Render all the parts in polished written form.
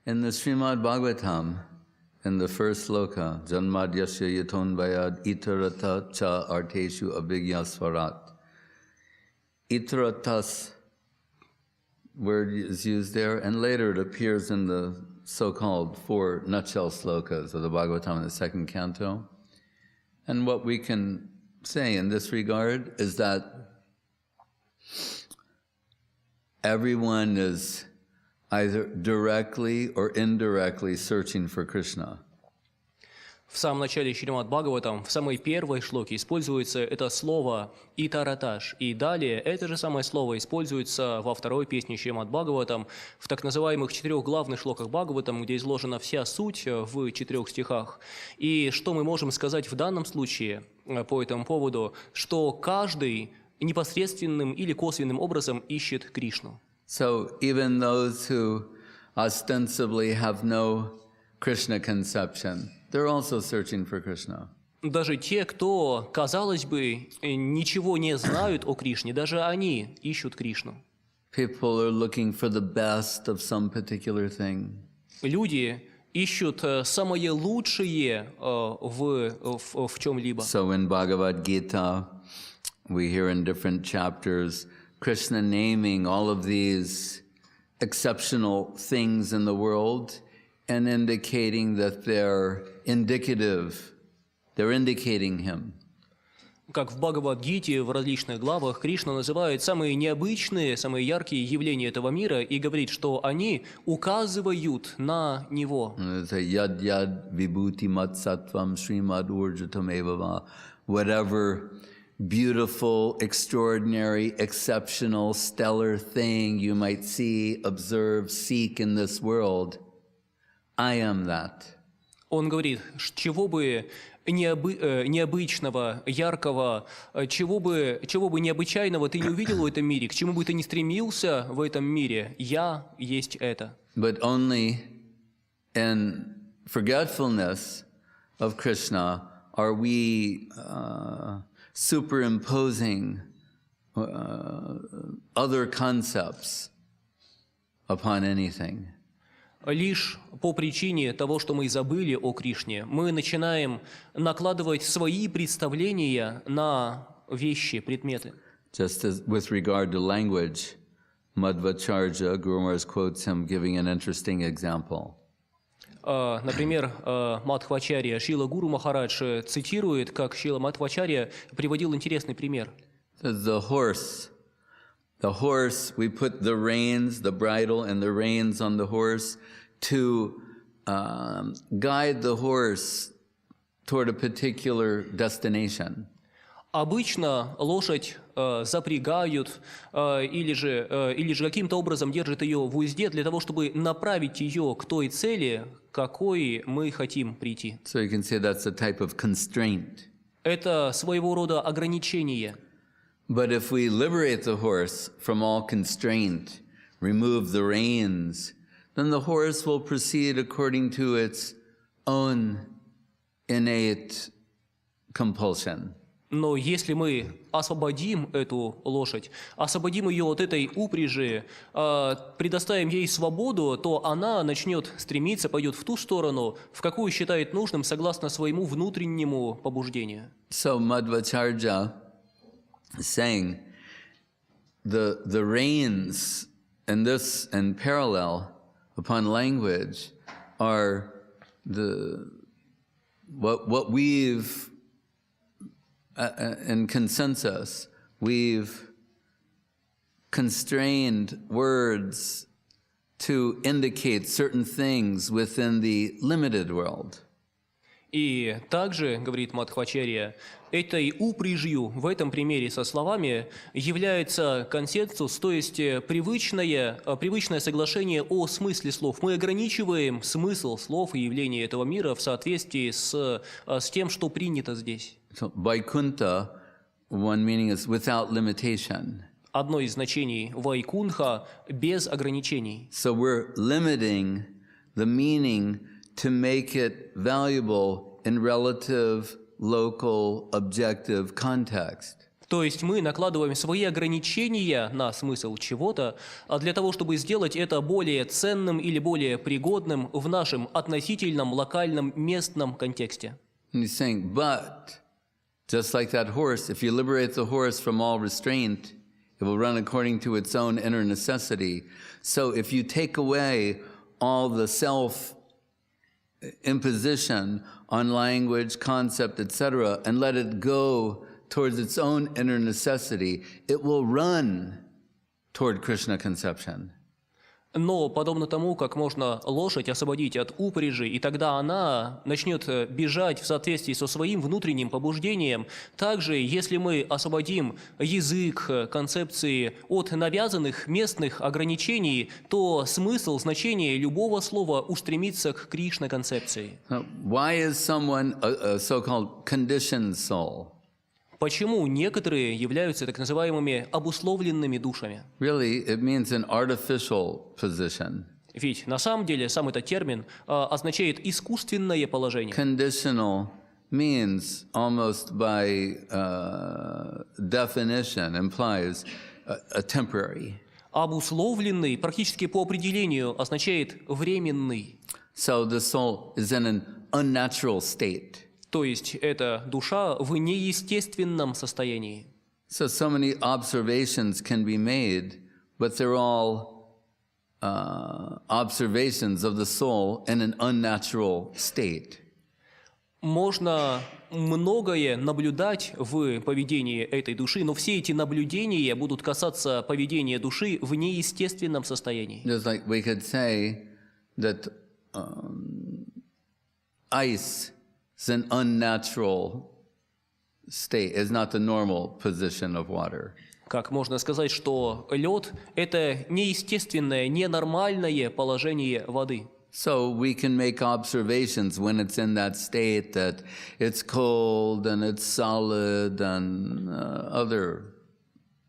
In the Shrimad-Bhagavatam, in the first sloka, Janmadyasya yaton vayad itarata cha arteshu abhigyasvarat. Itaratas word is used there, and later it appears in the so-called 4 nutshell slokas of the Bhagavatam in the second canto. And what we can say in this regard is that everyone is either directly or indirectly searching for Krishna. В самом начале Шримад-Бхагаватам, в самой первой шлоке, используется это слово «итараташ». И далее это же самое слово используется во второй песне Шримад-Бхагаватам, в так называемых 4 главных шлоках Бхагаватам, где изложена вся суть в 4 стихах. И что мы можем сказать в данном случае по этому поводу, что каждый непосредственным или косвенным образом ищет Кришну. So even those who ostensibly have no Krishna conception, they're also searching for Krishna. Даже те, кто, казалось бы, ничего не знают о Кришне, даже они ищут Кришну. People are looking for the best of some particular thing. Люди ищут самое лучшее в чем-либо. So in Bhagavad Gita, we hear in different chapters Krishna naming all of these exceptional things in the world and indicating that they're indicative, they're indicating him. Как в Бхагавад-гите в различных главах Кришна называет самые необычные, самые яркие явления этого мира и говорит, что они указывают на него. Яд-яд вибхути мат-саттвам шримад-урджитам эвава. Whatever beautiful, extraordinary, exceptional, stellar thing you might see, observe, seek in this world, I am that. Он говорит, чего бы необычного, яркого, чего бы необычайного ты не увидел в этом мире, к чему бы ты ни стремился в этом мире, я есть это. But only in forgetfulness of Krishna are we superimposing other concepts upon anything. Лишь по причине того, что мы забыли о Кришне, мы начинаем накладывать свои представления на вещи, предметы. Just as with regard to language, Madhvacharya, Guru Maharaj quotes him giving an interesting example. Например, Мадхвачарья, Шрила Гуру Махарадж цитирует, как Шрила Мадхвачарья приводил интересный пример. The horse, we put the reins, the bridle and the reins on the horse to guide the horse toward a particular destination. Обычно лошадь запрягают или же каким-то образом держат ее в узде для того, чтобы направить ее к той цели, к какой мы хотим прийти. So you can say that's a type of constraint. Это своего рода ограничение. But if we liberate the horse from all constraint, remove the reins, then the horse will proceed according to its own innate compulsion. Но если мы освободим эту лошадь, освободим ее от этой упряжи, предоставим ей свободу, то она начнет стремиться, пойдет в ту сторону, в какую считает нужным, согласно своему внутреннему побуждению. So Madhvacharya is saying the reins in this and parallel upon language are what we've in consensus, we've constrained words to indicate certain things within the limited world. И также, говорит Мадхвачарья, этой упряжью в этом примере со словами является консенсус, то есть привычное соглашение о смысле слов. Мы ограничиваем смысл слов и явления этого мира в соответствии с тем, что принято здесь. So, Vaikuntha, one meaning is without limitation. Одно из значений Вайкунха – без ограничений. So we're limiting the meaning to make it valuable in relative, local, objective context. То есть мы накладываем свои ограничения на смысл чего-то, а для того, чтобы сделать это более ценным или более пригодным в нашем относительном, локальном, местном контексте. And he's saying, but just like that horse, if you liberate the horse from all restraint, it will run according to its own inner necessity. So if you take away all the self-imposition on language, concept, etc., and let it go towards its own inner necessity, it will run toward Krishna conception. Но подобно тому, как можно лошадь освободить от упряжи, и тогда она начнет бежать в соответствии со своим внутренним побуждением, также, если мы освободим язык, концепции от навязанных местных ограничений, то смысл, значение любого слова устремится к Кришна-концепции. Why is someone a so-called conditioned soul? Почему некоторые являются так называемыми обусловленными душами? Really, it means an artificial position. Ведь на самом деле сам этот термин означает искусственное положение. Conditional means almost by definition implies a temporary. Обусловленный практически по определению означает временный. So the soul is in an unnatural state. То есть эта душа в неестественном состоянии. So many observations can be made, but they're all observations of the soul in an unnatural state. Можно многое наблюдать в поведении этой души, но все эти наблюдения будут касаться поведения души в неестественном состоянии. Just like we could say that ice is an unnatural state, is not the normal position of water. Как можно сказать, что лед – это неестественное, ненормальное положение воды. So we can make observations when it's in that state that it's cold and it's solid and other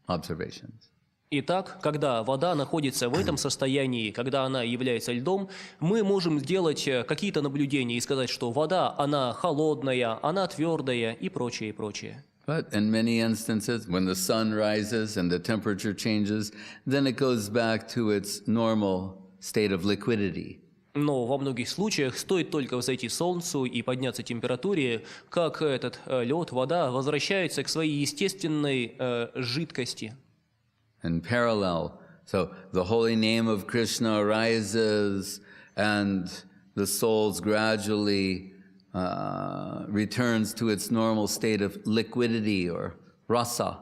observations. Итак, когда вода находится в этом состоянии, когда она является льдом, мы можем сделать какие-то наблюдения и сказать, что вода, она холодная, она твердая и прочее, и прочее. But in many instances, when the sun rises and the temperature changes, then it goes back to its normal state of liquidity. Но во многих случаях стоит только взойти солнцу и подняться температуре, как этот лед, вода возвращается к своей естественной жидкости. In parallel, so the holy name of Krishna arises and the soul gradually returns to its normal state of liquidity or rasa.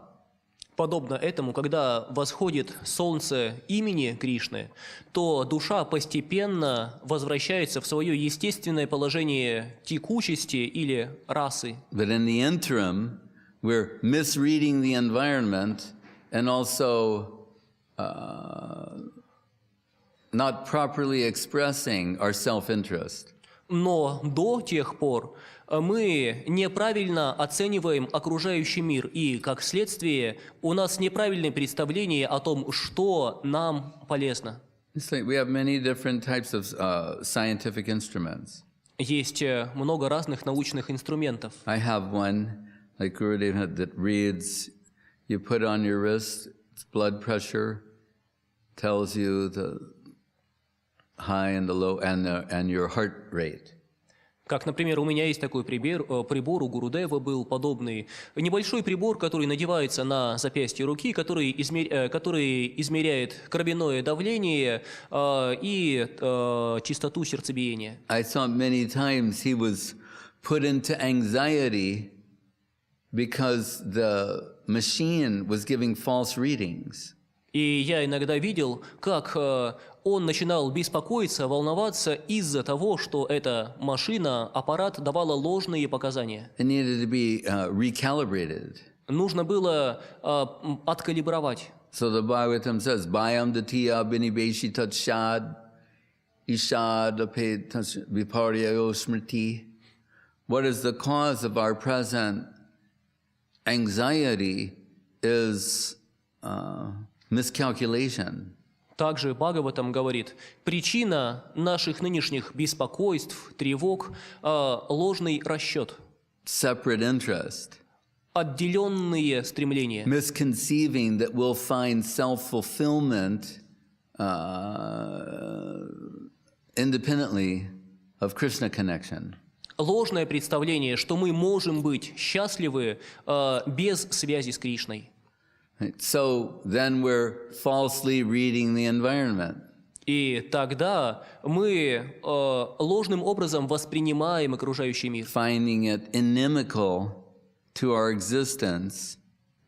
Подобно этому, когда восходит солнце имени Кришны, то душа постепенно возвращается в свое естественное положение текучести или расы. But in the interim, we're misreading the environment and also not properly expressing our self-interest. Но до тех пор мы неправильно оцениваем окружающий мир, и, как следствие, у нас неправильное представление о том, что нам полезно. It's like we have many different types of scientific instruments. Есть много разных научных инструментов. I have one, like Gurudev had, that reads, you put on your wrist, it's blood pressure, tells you the high and the low, and your heart rate. Как, например, у меня есть такой прибор, у Гурудева был подобный. Небольшой прибор, который надевается на запястье руки, который измеряет кровяное давление и частоту сердцебиения. I saw many times he was put into anxiety because the machine was giving false readings. И я иногда видел, как он начинал беспокоиться, волноваться из-за того, что эта машина, аппарат давала ложные показания. It needed to be recalibrated. Нужно было откалибровать. So the Bhagavatam says, Bhayam datiya binibeshi tatshad ishad apet viparyayo smriti. What is the cause of our present anxiety is miscalculation. Также Бхагаватам говорит, причина наших нынешних беспокойств, тревог – ложный расчет. Separate interest. отделенные стремления. Misconceiving that we'll find self-fulfillment independently of Krishna connection. Ложное представление, что мы можем быть счастливы без связи с Кришной. So then we're falsely reading the environment. И тогда мы ложным образом воспринимаем окружающий мир. Finding it inimical to our existence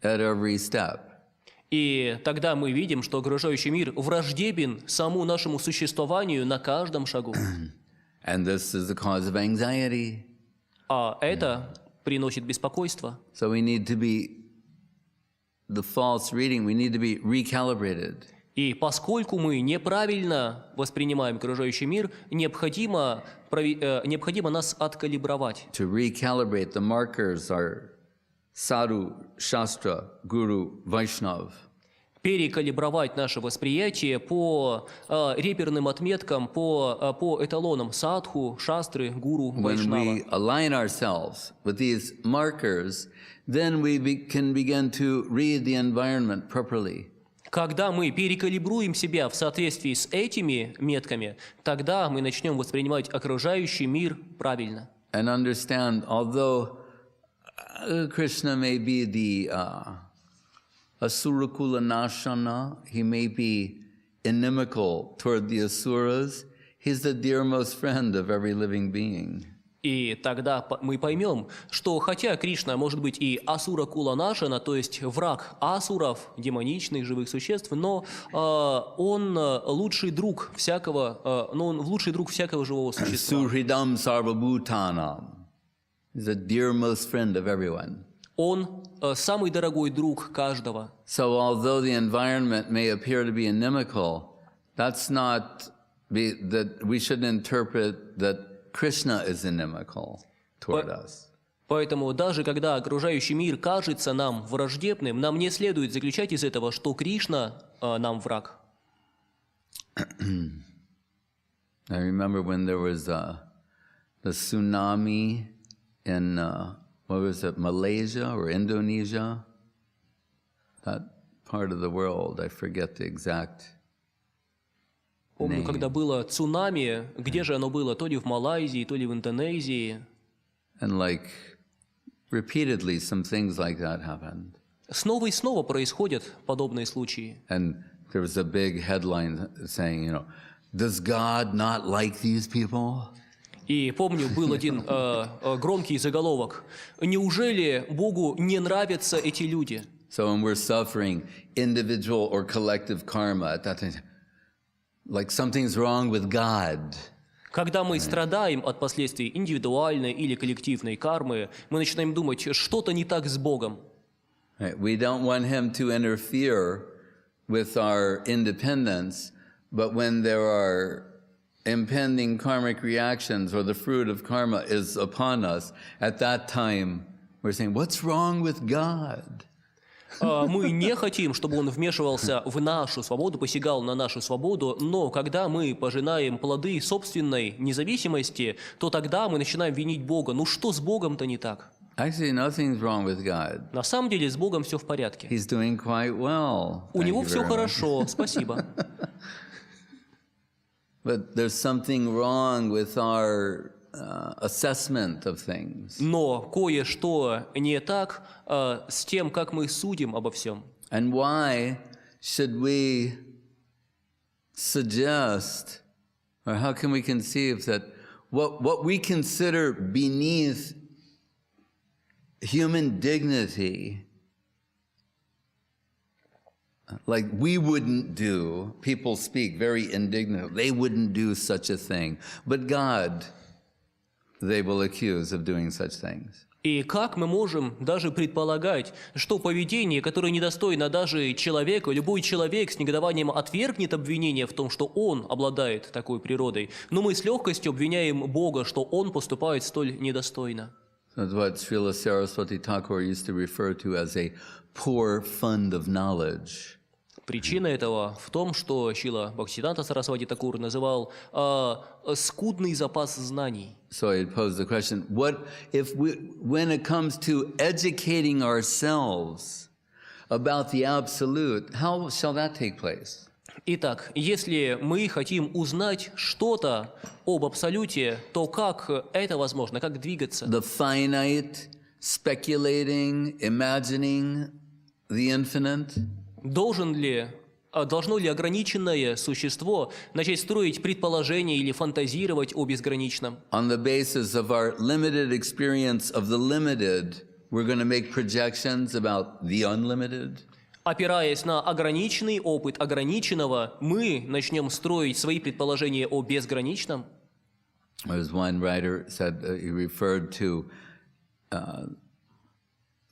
at every step. И тогда мы видим, что окружающий мир враждебен самому нашему существованию на каждом шагу. And this is the cause of anxiety. А это приносит беспокойство. So we need to be, the false reading, we need to be recalibrated. И поскольку мы неправильно воспринимаем окружающий мир, необходимо нас откалибровать. To recalibrate, the markers are sadhu, shastra, guru, vaishnav. Перекалибровать наше восприятие по реперным отметкам, по эталонам садху, шастры, гуру, When вайшнава. we align ourselves with these markers, then we can begin to read the environment properly. Когда мы перекалибруем себя в соответствии с этими метками, тогда мы начнем воспринимать окружающий мир правильно. And understand, although Krishna may be the Asurakula Nashana, he may be inimical toward the Asuras, he's the dearmost friend of every living being. И тогда мы поймем, что хотя Кришна может быть и асура кула нашана, то есть враг асуров, демоничных живых существ, но он лучший друг всякого, живого существа. Suhridam sarvabhutanam. He's the dearmost friend of everyone. Он самый дорогой друг каждого. So although the environment may appear to be inimical, that's not that we should interpret that Krishna is inimical toward us. Поэтому даже когда окружающий мир кажется нам враждебным, нам не следует заключать из этого, что Кришна нам враг. I remember when there was the tsunami in Malaysia or Indonesia, that part of the world, I forget the exact. Помню, когда было цунами, где же оно было, то ли в Малайзии, то ли в Индонезии. And repeatedly some things like that happened. Снова и снова происходят подобные случаи. And there was a big headline saying, does God not like these people? И помню, был один громкий заголовок. Неужели Богу не нравятся эти люди? So when we're suffering individual or collective karma, at that time, like something's wrong with God. Когда мы страдаем от последствий индивидуальной или коллективной кармы, мы начинаем думать, что-то не так с Богом. We don't want him to interfere with our independence, but when there are impending karmic reactions or the fruit of karma is upon us, at that time we're saying, what's wrong with God? Мы не хотим, чтобы он вмешивался в нашу свободу, посягал на нашу свободу, но когда мы пожинаем плоды собственной независимости, то тогда мы начинаем винить Бога. Ну что с Богом-то не так? Actually, nothing's wrong with God. На самом деле с Богом все в порядке. He's doing quite well. У него все хорошо, спасибо. But there's something wrong with our assessment of things. Но кое-что не так с тем, как мы судим обо всем. And why should we suggest, or how can we conceive that what we consider beneath human dignity, like we wouldn't do, people speak very indignant, they wouldn't do such a thing, but God, they will accuse of doing such things. И как мы можем даже предполагать, что поведение, которое недостойно даже человека, любой человек с негодованием отвергнет обвинение в том, что он обладает такой природой, но мы с легкостью обвиняем Бога, что он поступает столь недостойно. That's what Srila Saraswati Thakur used to refer to as a poor fund of knowledge. Причина этого в том, что Шрила Бхактисиданта Сарасвати Такур называл скудный запас знаний. So he posed the question, what if when it comes to educating ourselves about the absolute, how shall that take place? Итак, если мы хотим узнать что-то об Абсолюте, то как это возможно, как двигаться? The finite, speculating, imagining the infinite? Должно ли ограниченное существо начать строить предположения или фантазировать о безграничном? On the basis of our limited experience of the limited, we're going to make projections about the unlimited? Опираясь на ограниченный опыт ограниченного, мы начнем строить свои предположения о безграничном? As one writer said, he referred to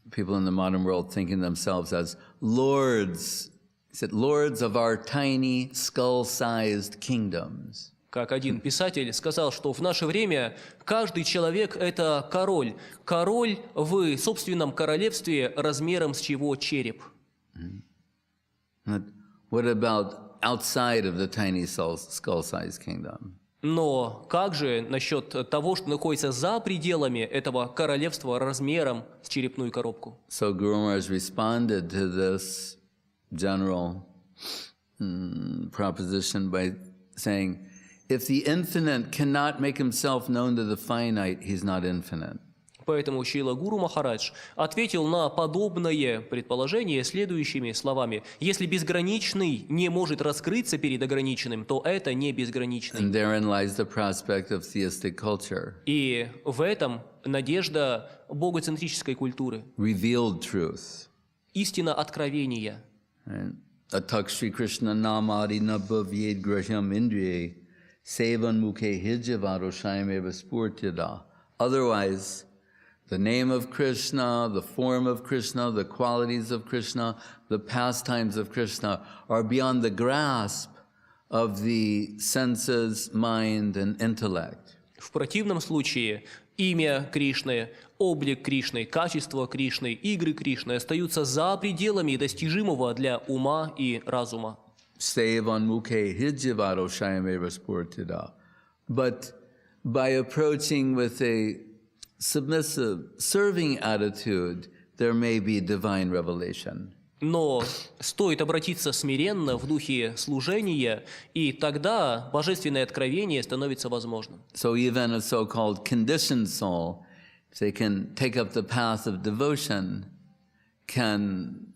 people in the modern world thinking themselves as lords. He said, lords of our tiny, skull-sized kingdoms. Как один писатель сказал, что в наше время каждый человек – это король. Король в собственном королевстве размером с чего череп. What about outside of the tiny skull-sized kingdom? Но как же насчет того, что находится за пределами этого королевства размером с черепную коробку? So Guru Maharaj responded to this general proposition by saying, if the infinite cannot make himself known to the finite, he's not infinite. Поэтому Шрила Гуру Махарадж ответил на подобное предположение следующими словами. Если безграничный не может раскрыться перед ограниченным, то это не безграничный. And therein lies the prospect of theistic culture. И в этом надежда богоцентрической культуры. Revealed truth. Истина откровения. Atak Shri Krishna namadi nabhavyed graham indriye sevan mukhe hijavaro shaimeva spurtida. Otherwise, the name of Krishna, the form of Krishna, the qualities of Krishna, the pastimes of Krishna are beyond the grasp of the senses, mind, and intellect. В противном случае имя Кришны, облик Кришны, качество Кришны, игры Кришны остаются за пределами достижимого для ума и разума. But by approaching with a submissive, serving attitude, there may be divine revelation. Но стоит обратиться смиренно в духе служения, и тогда божественное откровение становится возможным. So even a so-called conditioned soul, if they can take up the path of devotion, can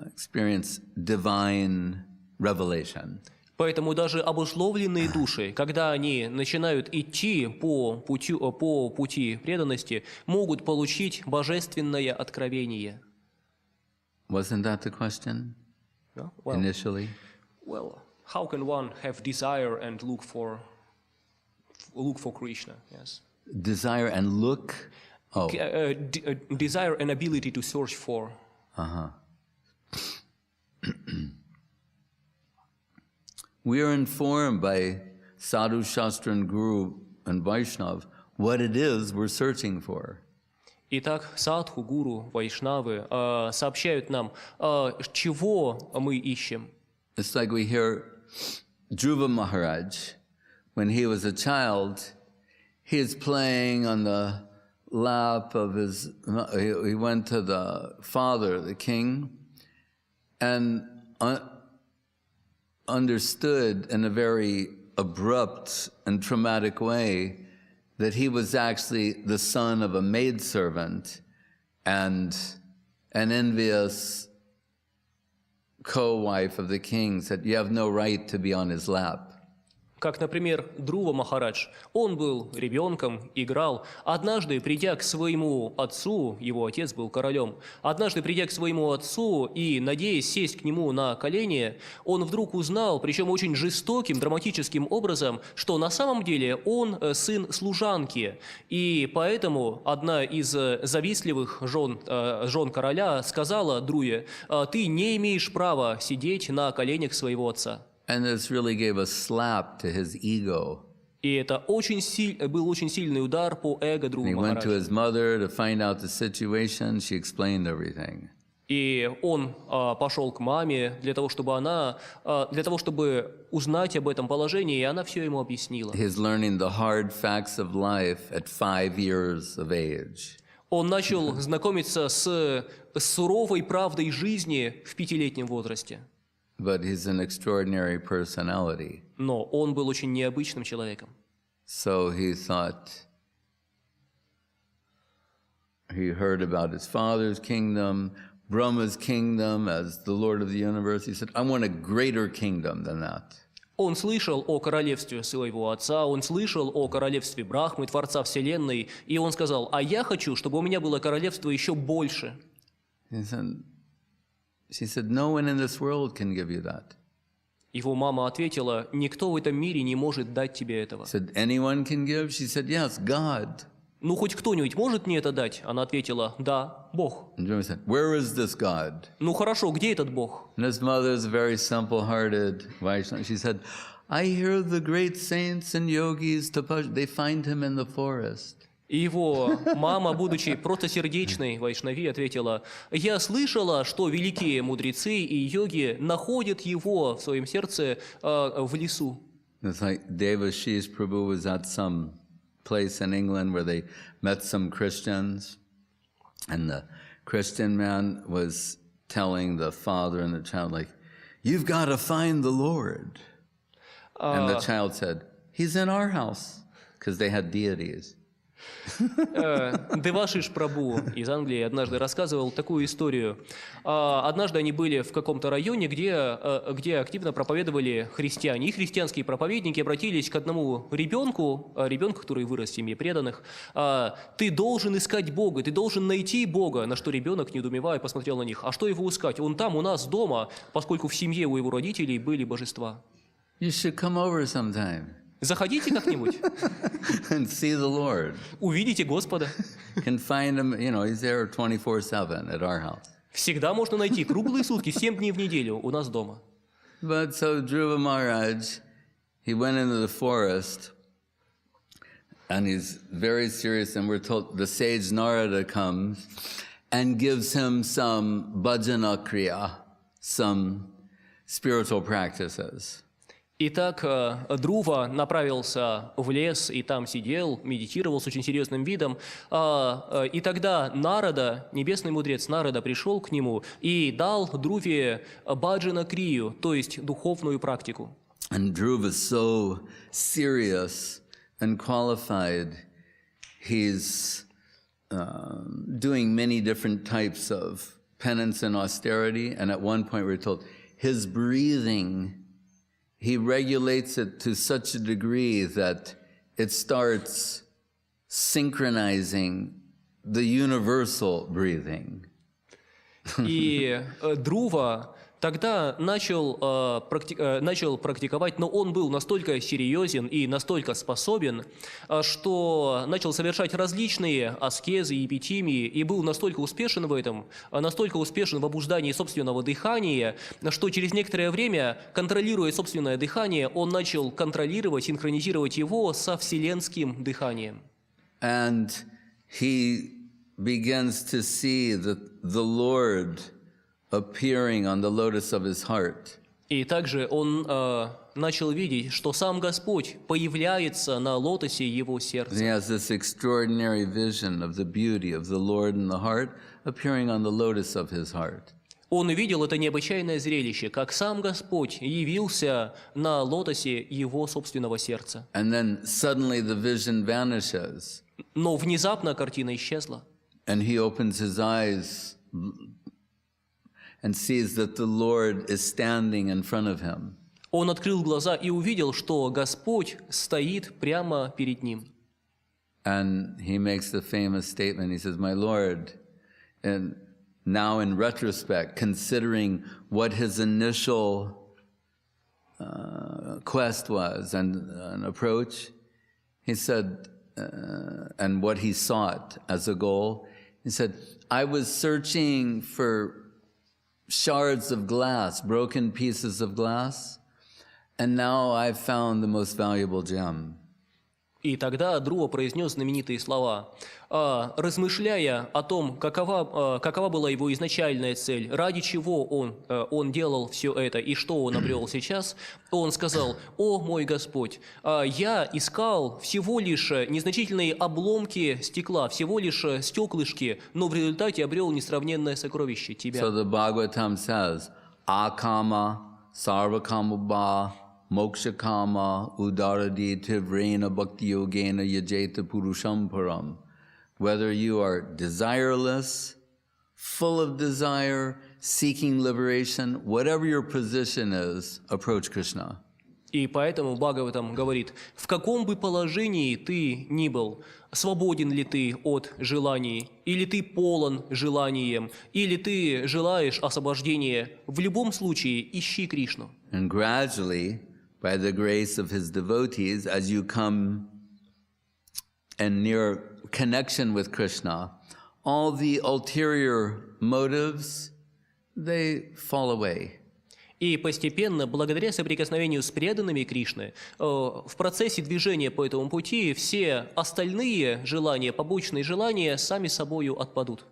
experience divine revelation. Поэтому даже обусловленные души, когда они начинают идти по пути преданности, могут получить божественное откровение. Wasn't that the question initially? Well, how can one have desire and look for Krishna? Yes. Desire and look? Oh. Desire and ability to search for. We are informed by Sadhu, Shastra, and Guru and Vaishnav what it is we're searching for. Итак, садху, гуру, вайшнавы сообщают нам, чего мы ищем. It's like we hear Dhruva Maharaj, when he was a child, he is playing on the lap of he went to the father, the king, and understood in a very abrupt and traumatic way that he was actually the son of a maidservant and an envious co-wife of the king said, you have no right to be on his lap. Как, например, Dhruva Махарадж. Он был ребенком, играл. Однажды, придя к своему отцу, его отец был королем, однажды, придя к своему отцу и надеясь сесть к нему на колени, он вдруг узнал, причем очень жестоким, драматическим образом, что на самом деле он сын служанки. И поэтому одна из завистливых жен короля сказала Друе: «Ты не имеешь права сидеть на коленях своего отца». And this really gave a slap to his ego. И это был очень сильный удар по эго Dhruva He went to Махараджа. his mother to find out the situation. She explained everything. И он пошел к маме для того, чтобы узнать об этом положении, и она все ему объяснила. He's learning the hard facts of life at 5 years of age. Он начал знакомиться с суровой правдой жизни в 5-летнем возрасте. But he's an extraordinary personality. Но он был очень необычным человеком. So he thought, he heard about his father's kingdom, Brahma's kingdom as the Lord of the universe. He said, I want a greater kingdom than that. Он слышал о королевстве своего отца, он слышал о королевстве Брахмы, Творца Вселенной, и он сказал, а я хочу, чтобы у меня было королевство еще больше. She said, no one in this world can give you that. Его мама ответила, никто в этом мире не может дать тебе этого. Said, anyone can give? She said, yes, God. Ну, хоть кто-нибудь может мне это дать? Она ответила, да, Бог. And Jimmy said, where is this God? Ну, хорошо, где этот Бог? And his mother is very simple-hearted Vaishnava. She said, I hear the great saints and yogis, they find him in the forest. И его мама, будучи простосердечной вайшнави, ответила, я слышала, что великие мудрецы и йоги находят его в своем сердце в лесу. It's like Devashish Prabhu was at some place in England where they met some Christians, and the Christian man was telling the father and the child, like, you've got to find the Lord. And the child said, he's in our house, because they had deities. Девашиш Прабху из Англии однажды рассказывал такую историю. Однажды они были в каком-то районе, где активно проповедовали христиане. И христианские проповедники обратились к одному ребенку, который вырос в семье преданных. «Ты должен искать Бога, ты должен найти Бога». На что ребенок, недоумевая, посмотрел на них. «А что его искать? Он там, у нас, дома, поскольку в семье у его родителей были божества». You should come over sometime. Заходите как-нибудь. And see the Lord. Увидите Господа. Can find him, he's there 24/7 at our house. Всегда можно найти круглые сутки, 7 дней в неделю у нас дома. But so Dhruva Maharaj, he went into the forest, and he's very serious, and we're told the sage Narada comes and gives him some bhajana kriya, some spiritual practices. Итак, Dhruva направился в лес и там сидел, медитировал с очень серьезным видом. И тогда Нарада, небесный мудрец Нарада, пришел к нему и дал Dhruve баджана крию, то есть духовную практику. And Dhruva is so serious and qualified. He's doing many different types of penance and austerity. And at one point we're told his breathing, he regulates it to such a degree that it starts synchronizing the universal breathing. И Dhruva тогда начал практиковать, но он был настолько серьезен и настолько способен, что начал совершать различные аскезы и эпитимии, и был настолько успешен в этом, настолько успешен в обуждании собственного дыхания, что через некоторое время, контролируя собственное дыхание, он начал контролировать, синхронизировать его со вселенским дыханием. And he begins to see the Lord appearing on the lotus of his heart. И также он начал видеть, что сам Господь появляется на лотосе его сердца. He has this extraordinary vision of the beauty of the Lord in the heart appearing on the lotus of his heart. Он увидел это необычайное зрелище, как сам Господь явился на лотосе его собственного сердца. And then suddenly the vision vanishes. Но внезапно картина исчезла. And he opens his eyes and sees that the Lord is standing in front of him. Он открыл глаза и увидел, что Господь стоит прямо перед ним. And he makes the famous statement, he says, my Lord, and now in retrospect, considering what his initial quest was and approach, he said, and what he sought as a goal, he said, I was searching for shards of glass, broken pieces of glass, and now I've found the most valuable gem. И тогда Дхрува произнес знаменитые слова. Размышляя о том, какова была его изначальная цель, ради чего он делал все это и что он обрел сейчас, он сказал: «О мой Господь, я искал всего лишь незначительные обломки стекла, всего лишь стеклышки, но в результате обрел несравненное сокровище Тебя». So the Bhagavatam says, akama sarvakama mokshakama udaradi tivrena bhakti yogena yajeta purusham param. Whether you are desireless, full of desire, seeking liberation, whatever your position is, approach Krishna. И поэтому Бхагаватам говорит: в каком бы положении ты ни был, свободен ли ты от желаний, или ты полон желанием, или ты желаешь освобождения, в любом случае ищи Кришну. And gradually, by the grace of his devotees, as you come and near connection with Krishna, all the ulterior motives, they fall away. И постепенно, благодаря соприкосновению с преданными Кришны, в процессе движения по этому пути все остальные желания, побочные желания, сами собою отпадут.